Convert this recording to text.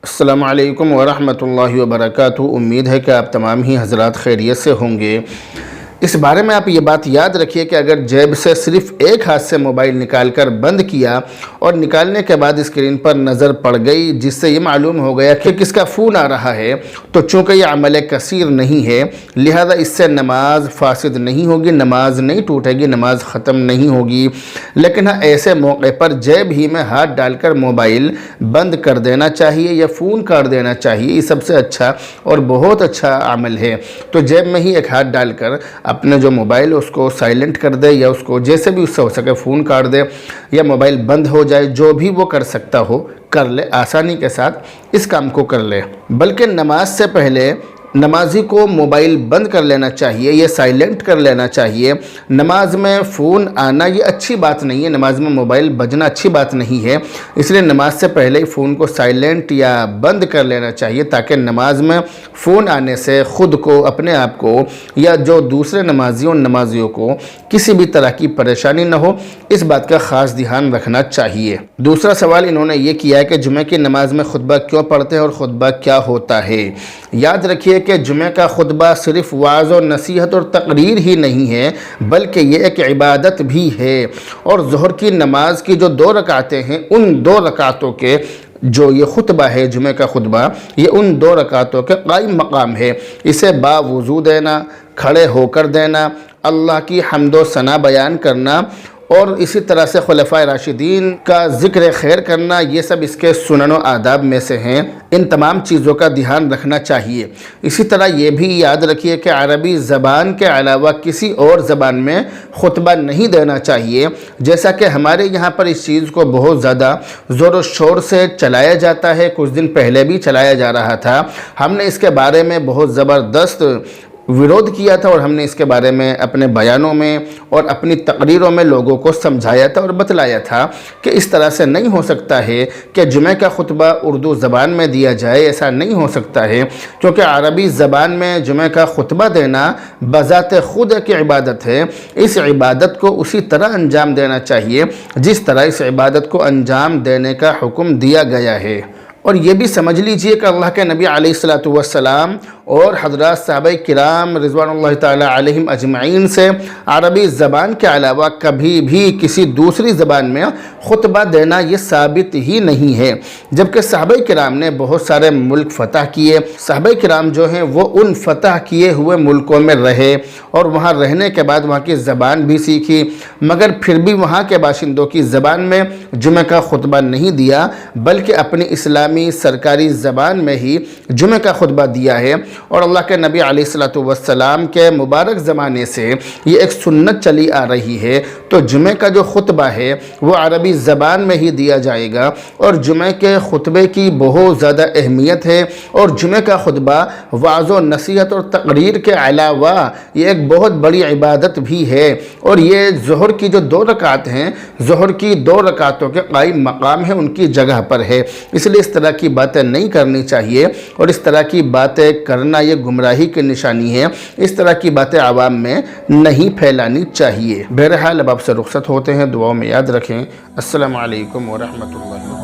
السلام علیکم ورحمۃ اللہ وبرکاتہ۔ امید ہے کہ آپ تمام ہی حضرات خیریت سے ہوں گے۔ اس بارے میں آپ یہ بات یاد رکھیے کہ اگر جیب سے صرف ایک ہاتھ سے موبائل نکال کر بند کیا اور نکالنے کے بعد اسکرین پر نظر پڑ گئی جس سے یہ معلوم ہو گیا کہ کس کا فون آ رہا ہے، تو چونکہ یہ عمل کثیر نہیں ہے لہذا اس سے نماز فاسد نہیں ہوگی، نماز نہیں ٹوٹے گی، نماز ختم نہیں ہوگی۔ لیکن ہاں ایسے موقع پر جیب ہی میں ہاتھ ڈال کر موبائل بند کر دینا چاہیے یا فون کاٹ دینا چاہیے، یہ سب سے اچھا اور بہت اچھا عمل ہے۔ تو جیب میں ہی ایک ہاتھ ڈال کر اپنے جو موبائل اس کو سائلنٹ کر دے یا اس کو جیسے بھی اس سے ہو سکے فون کاٹ دے یا موبائل بند ہو جائے، جو بھی وہ کر سکتا ہو کر لے، آسانی کے ساتھ اس کام کو کر لے۔ بلکہ نماز سے پہلے نمازی کو موبائل بند کر لینا چاہیے، یہ سائلنٹ کر لینا چاہیے۔ نماز میں فون آنا یہ اچھی بات نہیں ہے، نماز میں موبائل بجنا اچھی بات نہیں ہے، اس لیے نماز سے پہلے ہی فون کو سائلنٹ یا بند کر لینا چاہیے تاکہ نماز میں فون آنے سے خود کو، اپنے آپ کو یا جو دوسرے نمازیوں کو کسی بھی طرح کی پریشانی نہ ہو، اس بات کا خاص دھیان رکھنا چاہیے۔ دوسرا سوال انہوں نے یہ کیا ہے کہ جمعہ کی نماز میں خطبہ کیوں پڑھتے ہیں اور خطبہ کیا ہوتا ہے؟ یاد رکھیے کہ جمعہ کا خطبہ صرف وعظ و نصیحت اور تقریر ہی نہیں ہے بلکہ یہ ایک عبادت بھی ہے، اور ظہر کی نماز کی جو 2 رکعتیں ہیں ان 2 رکعتوں کے جو یہ خطبہ ہے، جمعہ کا خطبہ، یہ ان 2 رکعتوں کے قائم مقام ہے۔ اسے باوضو دینا، کھڑے ہو کر دینا، اللہ کی حمد و ثنا بیان کرنا اور اسی طرح سے خلفائے راشدین کا ذکر خیر کرنا، یہ سب اس کے سنن و آداب میں سے ہیں۔ ان تمام چیزوں کا دھیان رکھنا چاہیے۔ اسی طرح یہ بھی یاد رکھیے کہ عربی زبان کے علاوہ کسی اور زبان میں خطبہ نہیں دینا چاہیے، جیسا کہ ہمارے یہاں پر اس چیز کو بہت زیادہ زور و شور سے چلایا جاتا ہے، کچھ دن پہلے بھی چلایا جا رہا تھا۔ ہم نے اس کے بارے میں بہت زبردست ویرودھ کیا تھا اور ہم نے اس کے بارے میں اپنے بیانوں میں اور اپنی تقریروں میں لوگوں کو سمجھایا تھا اور بتلایا تھا کہ اس طرح سے نہیں ہو سکتا ہے کہ جمعہ کا خطبہ اردو زبان میں دیا جائے، ایسا نہیں ہو سکتا ہے، کیونکہ عربی زبان میں جمعہ کا خطبہ دینا بذات خود ایک عبادت ہے۔ اس عبادت کو اسی طرح انجام دینا چاہیے جس طرح اس عبادت کو انجام دینے کا حکم دیا گیا ہے۔ اور یہ بھی سمجھ لیجئے کہ اللہ کے نبی علیہ السلام اور حضرات صحابہ کرام رضوان اللہ تعالی علیہم اجمعین سے عربی زبان کے علاوہ کبھی بھی کسی دوسری زبان میں خطبہ دینا یہ ثابت ہی نہیں ہے، جبکہ صحابہ کرام نے بہت سارے ملک فتح کیے۔ صحابہ کرام جو ہیں وہ ان فتح کیے ہوئے ملکوں میں رہے اور وہاں رہنے کے بعد وہاں کی زبان بھی سیکھی، مگر پھر بھی وہاں کے باشندوں کی زبان میں جمعہ کا خطبہ نہیں دیا بلکہ اپنی اسلامی سرکاری زبان میں ہی جمعہ کا خطبہ دیا ہے۔ اور اللہ کے نبی علیہ السلام کے مبارک زمانے سے یہ ایک سنت چلی آ رہی ہے، تو جمعہ کا جو خطبہ ہے وہ عربی زبان میں ہی دیا جائے گا، اور جمعہ کے خطبے کی بہت زیادہ اہمیت ہے، اور جمعہ کا خطبہ وعظ و نصیحت اور تقریر کے علاوہ یہ ایک بہت بڑی عبادت بھی ہے، اور یہ ظہر کی جو 2 رکعت ہیں، ظہر کی 2 رکعتوں کے قائم مقام ہے، ان کی جگہ پر ہے، اس لیے اس طرح کی باتیں نہیں کرنی چاہیے، اور اس طرح کی باتیں کرنا یہ گمراہی کی نشانی ہے۔ اس طرح کی باتیں عوام میں نہیں پھیلانی چاہیے۔ بہرحال اب آپ سے رخصت ہوتے ہیں، دعاؤں میں یاد رکھیں۔ السلام علیکم ورحمۃ اللہ۔